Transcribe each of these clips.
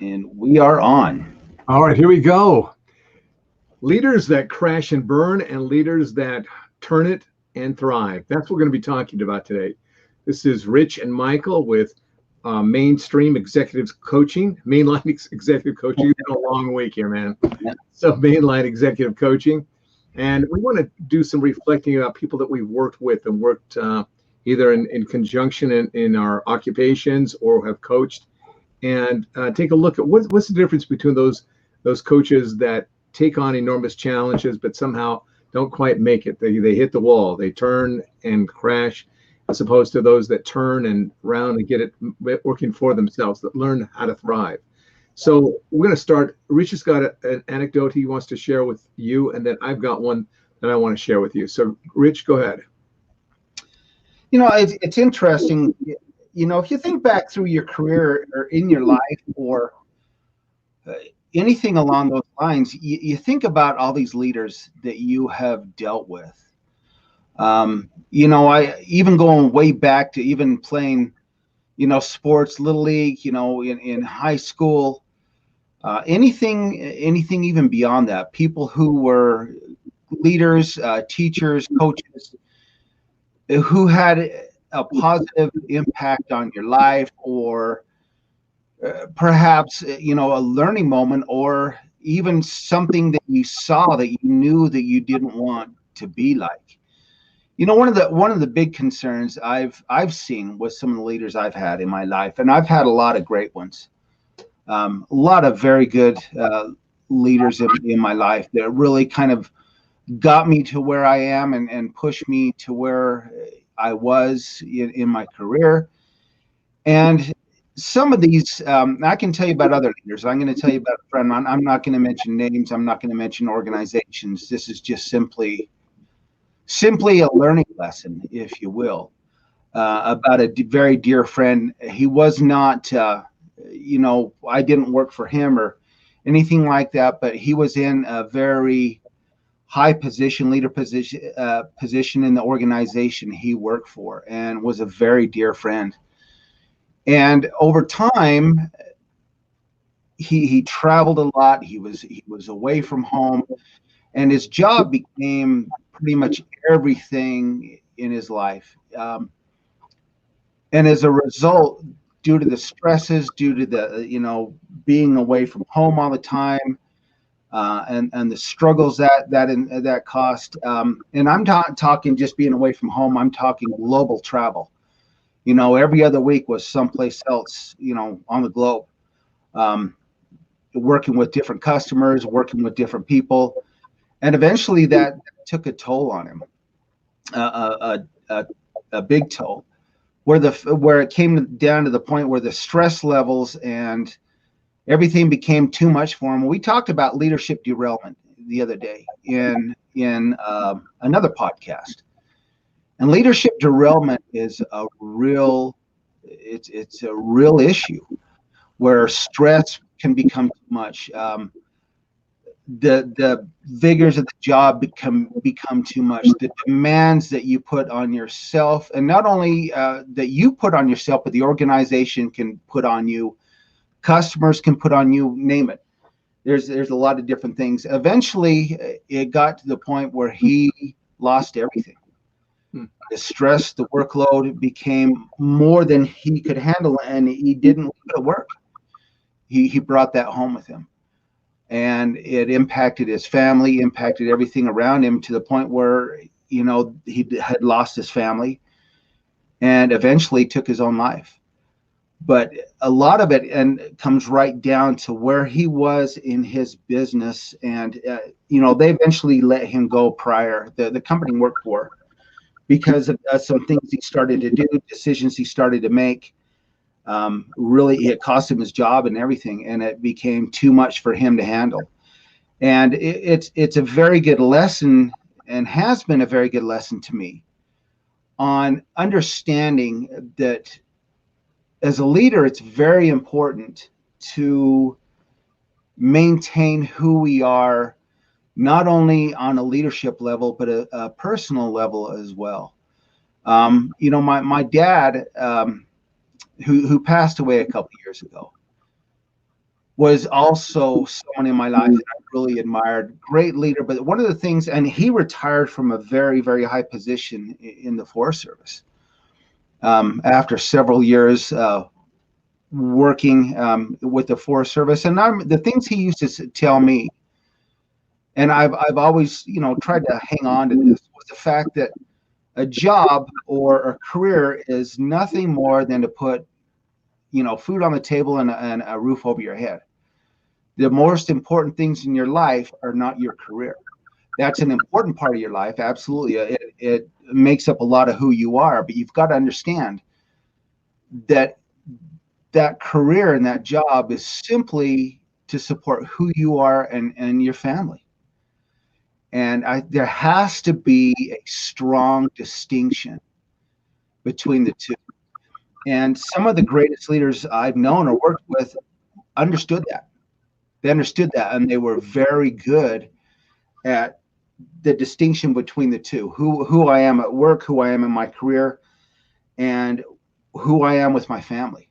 And we are on. All right, here we go. Leaders that crash and burn and leaders that turn it and thrive. That's what we're going to be talking about today. This is Rich and Maikel with Mainstream Executive Coaching, Mainline Executive Coaching. It's been a long week here, man. So Mainline Executive Coaching. And we want to do some reflecting about people that we've worked with and worked either in conjunction in our occupations or have coached, and take a look at what's the difference between those coaches that take on enormous challenges but somehow don't quite make it. They hit the wall, they turn and crash, as opposed to those that turn and round and get it working for themselves, that learn how to thrive. So we're going to start. Rich has got an anecdote he wants to share with you, and then I've got one that I want to share with you. So Rich, go ahead. It's interesting. If you think back through your career or in your life or anything along those lines, you think about all these leaders that you have dealt with. I even going way back to even playing, sports, little league, in high school, anything even beyond that, people who were leaders, teachers, coaches, who had a positive impact on your life, or perhaps a learning moment, or even something that you saw that you knew that you didn't want to be like. One of the big concerns I've seen with some of the leaders I've had in my life, and I've had a lot of great ones, a lot of very good leaders in my life that really kind of got me to where I am and pushed me to where I was in my career. And some of these, I can tell you about other leaders. I'm going to tell you about a friend. I'm not going to mention names. I'm not going to mention organizations. This is just simply a learning lesson, if you will, about a very dear friend. He was not, I didn't work for him or anything like that, but he was in a very high position, leader position in the organization he worked for, and was a very dear friend. And over time, he traveled a lot. He was away from home, and his job became pretty much everything in his life. And as a result, due to the stresses, due to the being away from home all the time, and the struggles that cost. And I'm not talking just being away from home. I'm talking global travel. Every other week was someplace else, on the globe, working with different customers, working with different people. And eventually that took a toll on him, a big toll, where it came down to the point where the stress levels and everything became too much for him. We talked about leadership derailment the other day in another podcast. And leadership derailment is it's a real issue where stress can become too much. The vigors of the job become too much. The demands that you put on yourself, and not only that you put on yourself, but the organization can put on you. Customers can put on you, name it. There's a lot of different things. Eventually, it got to the point where he lost everything. The stress, the workload became more than he could handle, and he didn't go to work. He brought that home with him, and it impacted his family, impacted everything around him, to the point where he had lost his family, and eventually took his own life. But a lot of it comes right down to where he was in his business, and they eventually let him go prior. The company he worked for, because of some things he started to do, decisions he started to make. Really, it cost him his job and everything, and it became too much for him to handle. And it's a very good lesson, and has been a very good lesson to me, on understanding that as a leader, it's very important to maintain who we are, not only on a leadership level, but a personal level as well. My dad, who passed away a couple years ago, was also someone in my life that I really admired. Great leader, but one of the things, and he retired from a very, very high position in the Forest Service after several years working with the Forest Service. And the things he used to tell me, and I've always, tried to hang on to this, was the fact that a job or a career is nothing more than to put, food on the table and a roof over your head. The most important things in your life are not your career. That's an important part of your life. Absolutely. It makes up a lot of who you are, but you've got to understand that that career and that job is simply to support who you are and your family. And there has to be a strong distinction between the two. And some of the greatest leaders I've known or worked with understood that. They understood that, and they were very good at the distinction between the two: who I am at work, who I am in my career, and who I am with my family,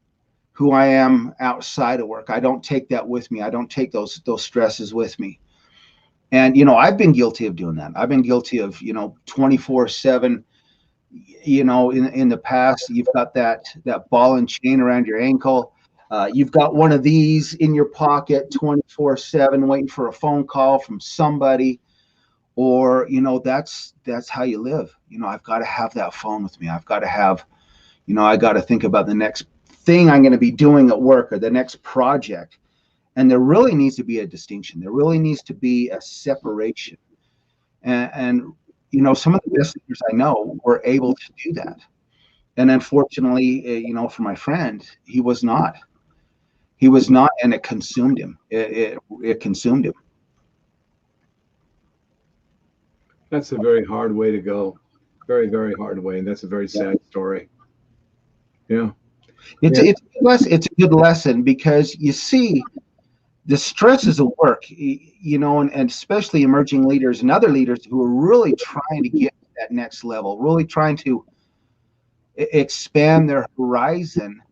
who I am outside of work. I don't take that with me. I don't take those stresses with me. And I've been guilty of doing that. I've been guilty of 24/7. In the past, you've got that ball and chain around your ankle. You've got one of these in your pocket 24/7, waiting for a phone call from somebody, or that's how you live. I've got to have that phone with me. I've got to have, I got to think about the next thing I'm going to be doing at work or the next project. And there really needs to be a distinction. There really needs to be a separation. And some of the best leaders I know were able to do that. And unfortunately, for my friend, he was not. He was not, and it consumed him. It consumed him. That's a very hard way to go. Very, very hard way. And that's a very sad story. Yeah. It's a good lesson because you see the stresses of work, and especially emerging leaders and other leaders who are really trying to get to that next level, really trying to expand their horizon.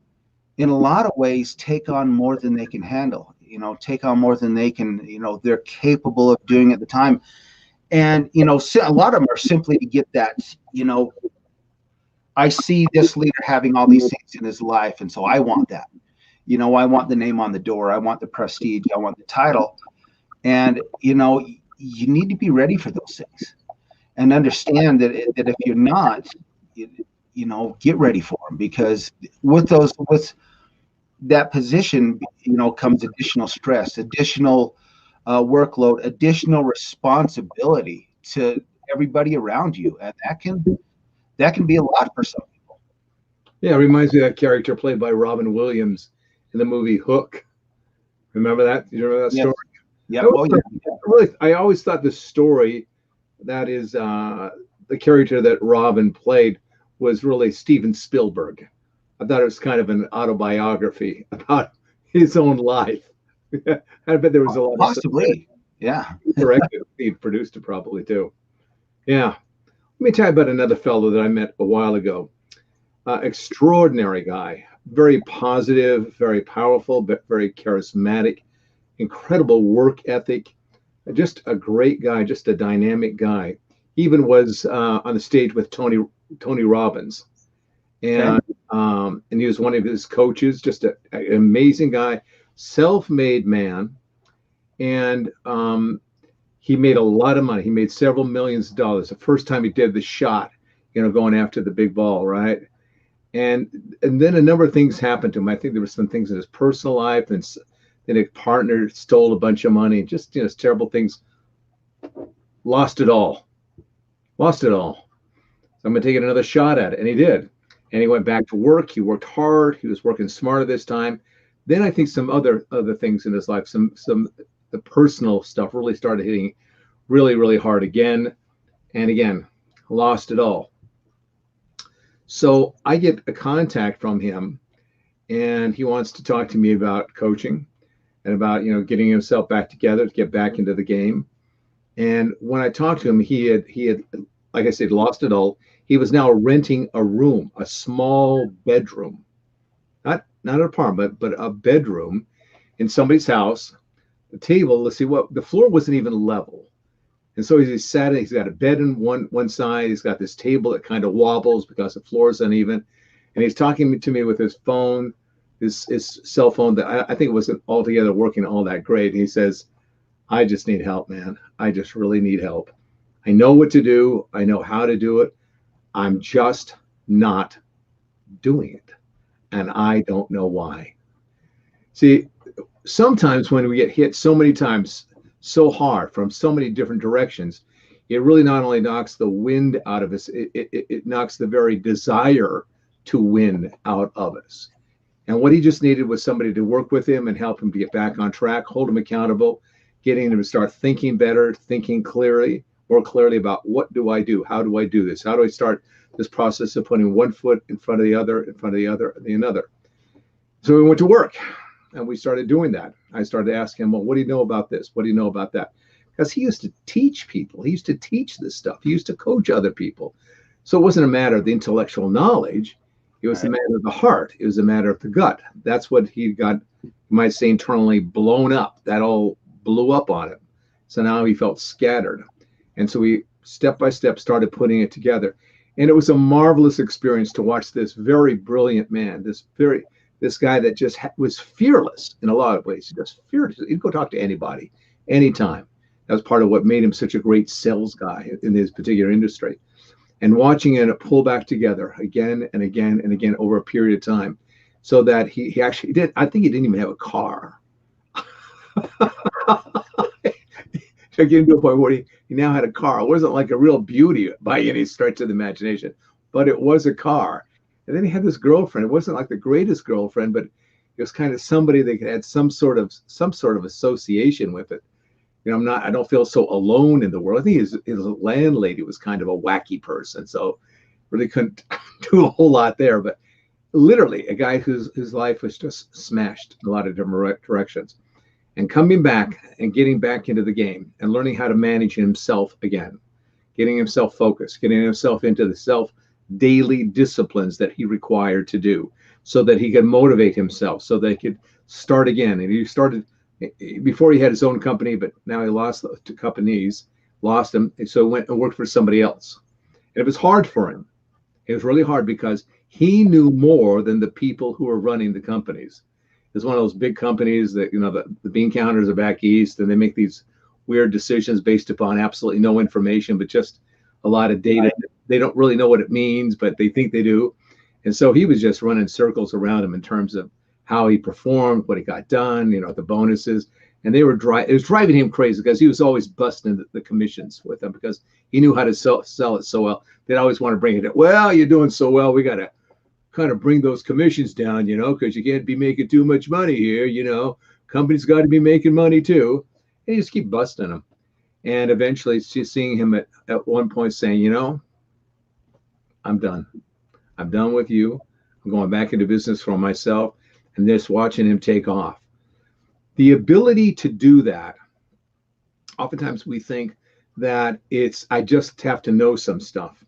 In a lot of ways, take on more than they can handle, take on more than they can, they're capable of doing at the time. And, a lot of them are simply to get that, I see this leader having all these things in his life. And so I want that, I want the name on the door. I want the prestige. I want the title. And, you need to be ready for those things and understand that if you're not, get ready for them, because with that position, comes additional stress, additional workload, additional responsibility to everybody around you, and that can be a lot for some people. Yeah, it reminds me of that character played by Robin Williams in the movie Hook. Remember that? Do you remember that story? Yeah. I always thought the story that is the character that Robin played was really Steven Spielberg. I thought it was kind of an autobiography about his own life. I bet there was a lot possibly. Yeah. Directed, he produced it probably too. Yeah. Let me tell you about another fellow that I met a while ago. Extraordinary guy, very positive, very powerful, but very charismatic, incredible work ethic, just a great guy, just a dynamic guy. He even was on the stage with Tony Robbins, and he was one of his coaches. Just an amazing guy, self-made man, and he made a lot of money. He made several millions of dollars the first time he did the shot, going after the big ball, right? And then a number of things happened to him. I think there were some things in his personal life, and then a partner stole a bunch of money. Just terrible things. Lost it all. So I'm gonna take another shot at it, and he did. And he went back to work. He worked hard. He was working smarter this time. Then I think some other things in his life, some the personal stuff really started hitting really, really hard again and again. Lost it all. So I get a contact from him, and he wants to talk to me about coaching and about getting himself back together to get back into the game. And when I talked to him, he had like I said, lost it all. He was now renting a room, a small bedroom, not an apartment, but a bedroom. in somebody's house. The table, let's see what, the floor wasn't even level. And so he's sat in, he's got a bed in one side, he's got this table that kind of wobbles because the floor is uneven. And he's talking to me with his phone, his cell phone that I think wasn't altogether working all that great. And he says, I just need help, man. I just really need help. I know what to do. I know how to do it. I'm just not doing it. And I don't know why. See, sometimes when we get hit so many times, so hard from so many different directions, it really not only knocks the wind out of us, it knocks the very desire to win out of us. And what he just needed was somebody to work with him and help him to get back on track, hold him accountable, getting him to start thinking better, thinking clearly, more clearly about what do I do? How do I do this? How do I start this process of putting one foot in front of the other, in front of the other, and the another? So we went to work and we started doing that. I started asking him, well, what do you know about this? What do you know about that? Because he used to teach people. He used to teach this stuff. He used to coach other people. So it wasn't a matter of the intellectual knowledge. It was a matter of the heart. It was a matter of the gut. That's what he got, you might say, internally blown up. That all blew up on him. So now he felt scattered. And so we step by step started putting it together. And it was a marvelous experience to watch this very brilliant man, this guy that just was fearless in a lot of ways. Just fearless. He'd go talk to anybody, anytime. That was part of what made him such a great sales guy in this particular industry. And watching it pull back together again and again and again over a period of time, so that he actually did. I think he didn't even have a car. To get to a point where he now had a car. It wasn't like a real beauty by any stretch of the imagination, but it was a car. And then he had this girlfriend. It wasn't like the greatest girlfriend, but it was kind of somebody that had some sort of association with it. You know, I don't feel so alone in the world. I think his landlady was kind of a wacky person, so really couldn't do a whole lot there. But literally, a guy whose life was just smashed in a lot of different directions, and coming back and getting back into the game and learning how to manage himself again, getting himself focused, getting himself into the daily disciplines that he required to do, so that he could motivate himself, so that he could start again. And he started. Before he had his own company, but now he lost the two companies, lost them. So he went and worked for somebody else. And it was hard for him. It was really hard because he knew more than the people who were running the companies. It's one of those big companies that, you know, the bean counters are back east, and they make these weird decisions based upon absolutely no information, but just a lot of data. Right. They don't really know what it means, but they think they do. And so he was just running circles around him in terms of how he performed, what he got done, you know, the bonuses. And it was driving him crazy because he was always busting the commissions with them because he knew how to sell it so well. They'd always want to bring it up. Well, you're doing so well, we got to kind of bring those commissions down, you know, because you can't be making too much money here, you know. Company's got to be making money too. And you just keep busting them. And eventually seeing him at one point saying, you know, I'm done. I'm done with you. I'm going back into business for myself. And just watching him take off. The ability to do that, oftentimes we think that I just have to know some stuff.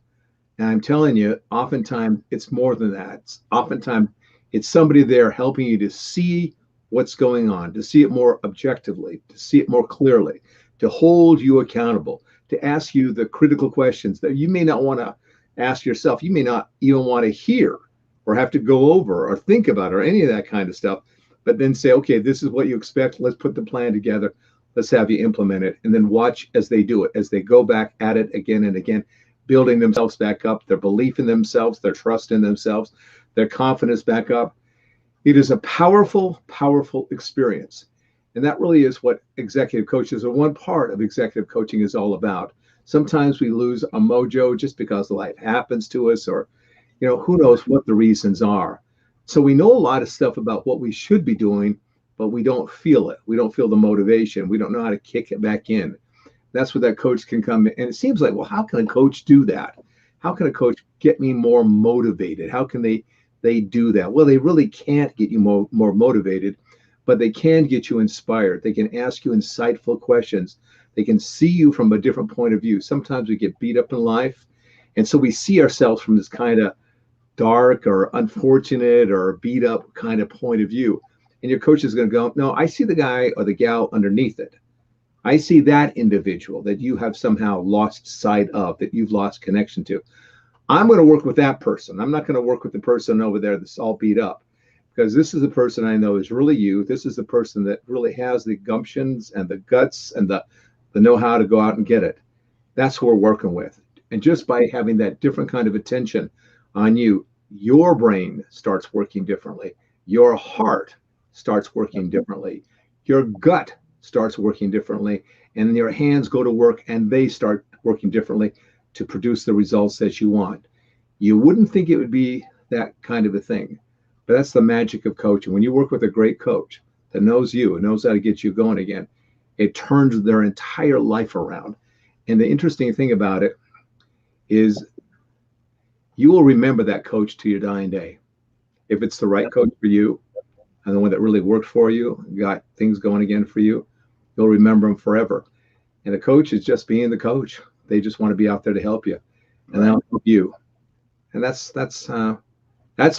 And I'm telling you, oftentimes it's more than that. Oftentimes it's somebody there helping you to see what's going on, to see it more objectively, to see it more clearly, to hold you accountable, to ask you the critical questions that you may not want to ask yourself. You may not even want to hear or have to go over or think about or any of that kind of stuff, but then say, okay, this is what you expect. Let's put the plan together. Let's have you implement it. And then watch as they do it, as they go back at it again and again, building themselves back up, their belief in themselves, their trust in themselves, their confidence back up. It is a powerful, powerful experience. And that really is what executive coaches, or one part of executive coaching, is all about. Sometimes we lose a mojo just because life happens to us, or you know, who knows what the reasons are. So we know a lot of stuff about what we should be doing, but we don't feel it. We don't feel the motivation. We don't know how to kick it back in. That's where that coach can come in. And it seems like, well, how can a coach do that? How can a coach get me more motivated? How can they do that? Well, they really can't get you more motivated, but they can get you inspired. They can ask you insightful questions. They can see you from a different point of view. Sometimes we get beat up in life, and so we see ourselves from this kind of dark or unfortunate or beat up kind of point of view. And your coach is going to go, no, I see the guy or the gal underneath it. I see that individual that you have somehow lost sight of, that you've lost connection to. I'm going to work with that person. I'm not going to work with the person over there that's all beat up, because this is the person I know is really you. This is the person that really has the gumptions and the guts and the know-how to go out and get it. That's who we're working with. And just by having that different kind of attention on you, your brain starts working differently. Your heart starts working differently. Your gut starts working differently. And your hands go to work and they start working differently to produce the results that you want. You wouldn't think it would be that kind of a thing, but that's the magic of coaching. When you work with a great coach that knows you and knows how to get you going again, it turns their entire life around. And the interesting thing about it is you will remember that coach to your dying day. If it's the right coach for you and the one that really worked for you, got things going again for you, you'll remember them forever. And a coach is just being the coach. They just want to be out there to help you, and they'll help you. And that's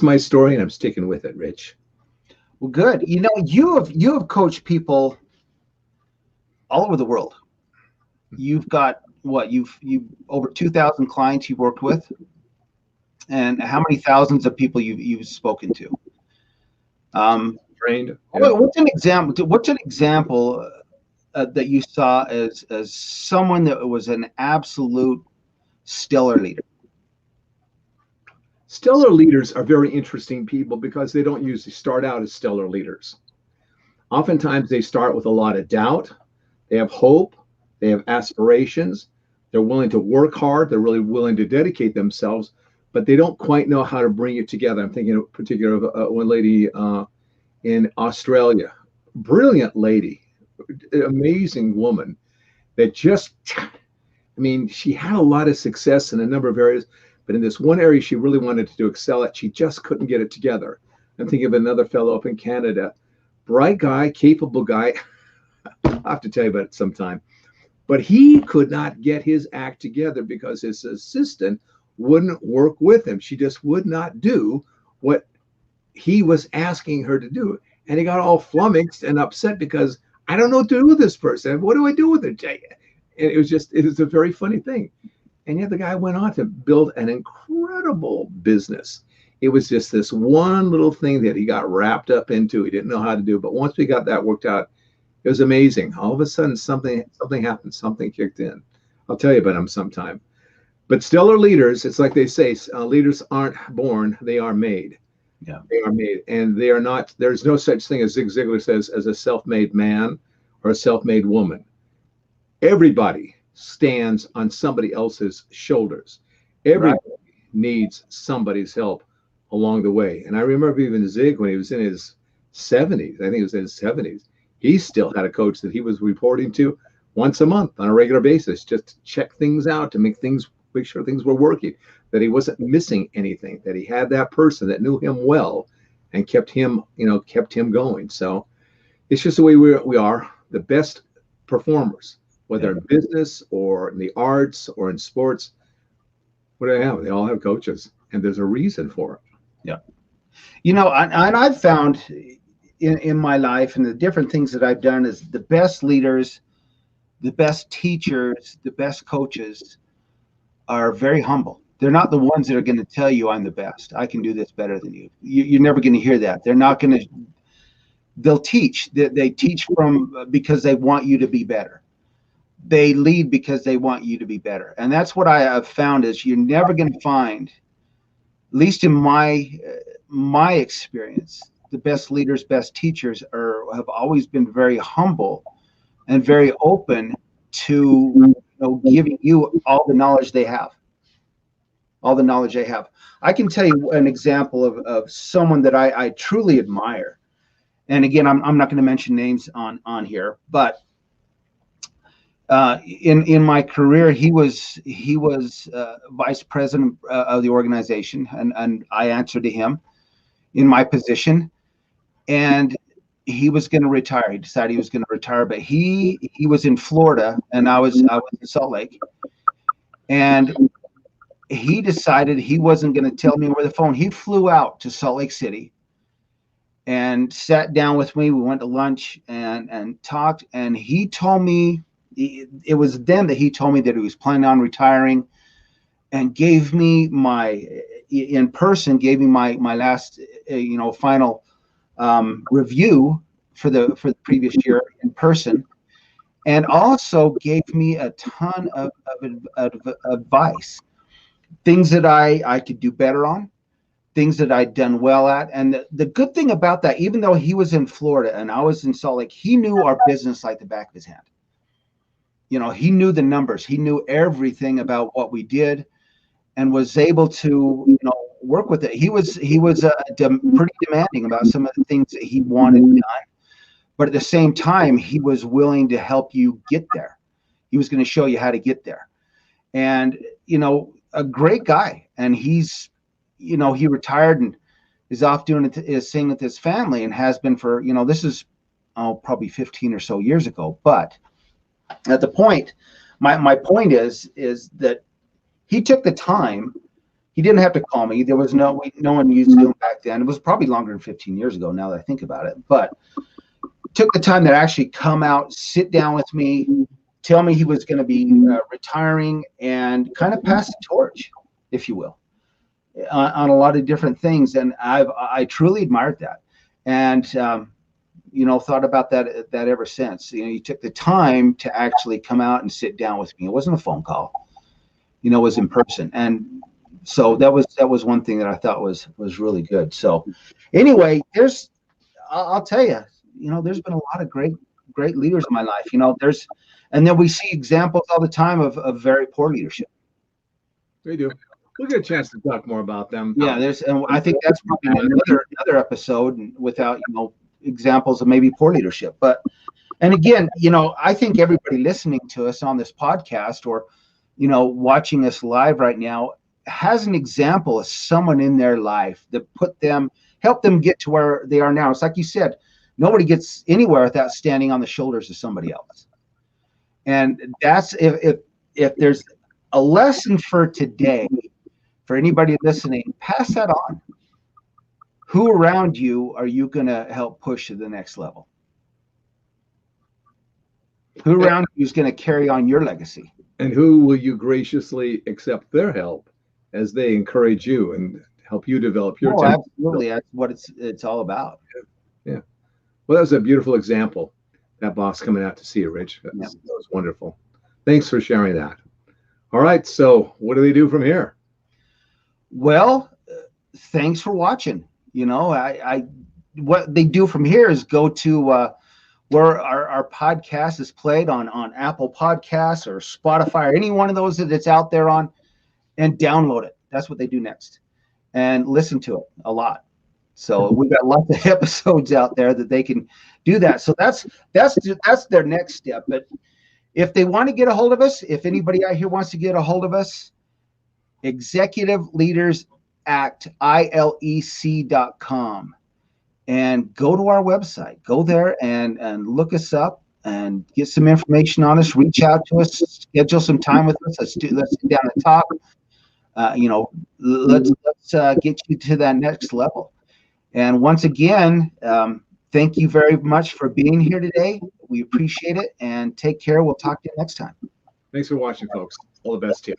my story, and I'm sticking with it, Rich. Well, good. You have coached people all over the world. You've got what you've over 2,000 clients you've worked with, and how many thousands of people you've spoken to. Trained. Yeah. What's an example? What's an example that you saw as someone that was an absolute stellar leader? Stellar leaders are very interesting people because they don't usually start out as stellar leaders. Oftentimes they start with a lot of doubt. They have hope. They have aspirations. They're willing to work hard. They're really willing to dedicate themselves, but they don't quite know how to bring it together. I'm thinking in particular of one lady in Australia, brilliant lady, amazing woman that just, I mean, she had a lot of success in a number of areas, but in this one area she really wanted to excel at, she just couldn't get it together. I'm thinking of another fellow up in Canada, bright guy, capable guy. I'll have to tell you about it sometime. But he could not get his act together because his assistant wouldn't work with him. She just would not do what he was asking her to do. And he got all flummoxed and upset because I don't know what to do with this person. What do I do with it? And it was a very funny thing. And yet the guy went on to build an incredible business. It was just this one little thing that he got wrapped up into. He didn't know how to do. But once we got that worked out, it was amazing. All of a sudden, something happened. Something kicked in. I'll tell you about them sometime. But stellar leaders, it's like they say, leaders aren't born, they are made. Yeah. They are made. And they are not, there's no such thing, as Zig Ziglar says, as a self-made man or a self-made woman. Everybody stands on somebody else's shoulders. Everybody needs somebody's help along the way. And I remember even Zig, when he was in his 70s, I think he was in his 70s, he still had a coach that he was reporting to once a month on a regular basis, just to check things out, to make sure things were working, that he wasn't missing anything, that he had that person that knew him well and kept him going. So it's just the way we are. The best performers, whether in business or in the arts or in sports, what do they have? They all have coaches, and there's a reason for it. Yeah. And I've found in my life and the different things that I've done is the best leaders, the best teachers, the best coaches are very humble. They're not the ones that are going to tell you I'm the best. I can do this better than you. You're never going to hear that. They're not going to. They'll teach. They teach because they want you to be better. They lead because they want you to be better. And that's what I have found is you're never going to find, at least in my experience, the best leaders, best teachers have always been very humble and very open to giving you all the knowledge they have. All the knowledge they have. I can tell you an example of someone that I truly admire. And again, I'm not going to mention names on here, but in my career, he was vice president of the organization, and I answered to him in my position. And he was going to retire. He decided he was going to retire, but he was in Florida, and I was in Salt Lake, and he decided he wasn't going to tell me over the phone. He flew out to Salt Lake City, and sat down with me. We went to lunch and talked, and he told me, it was then that he told me that he was planning on retiring, and gave me in person, gave me my last final review for the previous year in person, and also gave me a ton of advice, things that I could do better on, things that I'd done well at. And the good thing about that, even though he was in Florida and I was in Salt Lake, he knew our business like the back of his hand. He knew the numbers, he knew everything about what we did, and was able to work with it. He was pretty demanding about some of the things that he wanted done, but at the same time, he was willing to help you get there. He was going to show you how to get there. And a great guy. And he's he retired and is off doing his thing with his family, and has been for this is probably 15 or so years ago. But at the point, my point is that he took the time. He didn't have to call me. There was no one used Zoom back then. It was probably longer than 15 years ago now that I think about it. But took the time to actually come out, sit down with me, tell me he was going to be retiring, and kind of pass the torch, if you will, on a lot of different things. And I truly admired that, and thought about that ever since. He took the time to actually come out and sit down with me. It wasn't a phone call. It was in person. And so that was one thing that I thought was really good. So anyway, I'll tell you, there's been a lot of great leaders in my life. And then we see examples all the time of very poor leadership. We do. We'll get a chance to talk more about them. Yeah, and I think that's probably another episode without examples of maybe poor leadership. But and again, I think everybody listening to us on this podcast, or watching us live right now, has an example of someone in their life that helped them get to where they are now. It's like you said, nobody gets anywhere without standing on the shoulders of somebody else. And that's if there's a lesson for today, for anybody listening, pass that on. Who around you are you going to help push to the next level? Who around you is going to carry on your legacy? And who will you graciously accept their help as they encourage you and help you develop your talent? Absolutely. That's what it's all about. Yeah. Well, that was a beautiful example, that boss coming out to see you, Rich. That was wonderful. Thanks for sharing that. All right. So what do they do from here? Well, thanks for watching. What they do from here is go to where our podcast is played on Apple Podcasts or Spotify or any one of those that's out there on, and download it. That's what they do next, and listen to it a lot. So we've got lots of episodes out there that they can do that. So that's their next step. But if they want to get a hold of us, if anybody out here wants to get a hold of us, Executive Leaders Act, ILEC.com. And go to our website. Go there and look us up and get some information on us. Reach out to us. Schedule some time with us. Let's sit down and talk. Let's get you to that next level. And once again, thank you very much for being here today. We appreciate it, and take care. We'll talk to you next time. Thanks for watching, folks. All the best to you.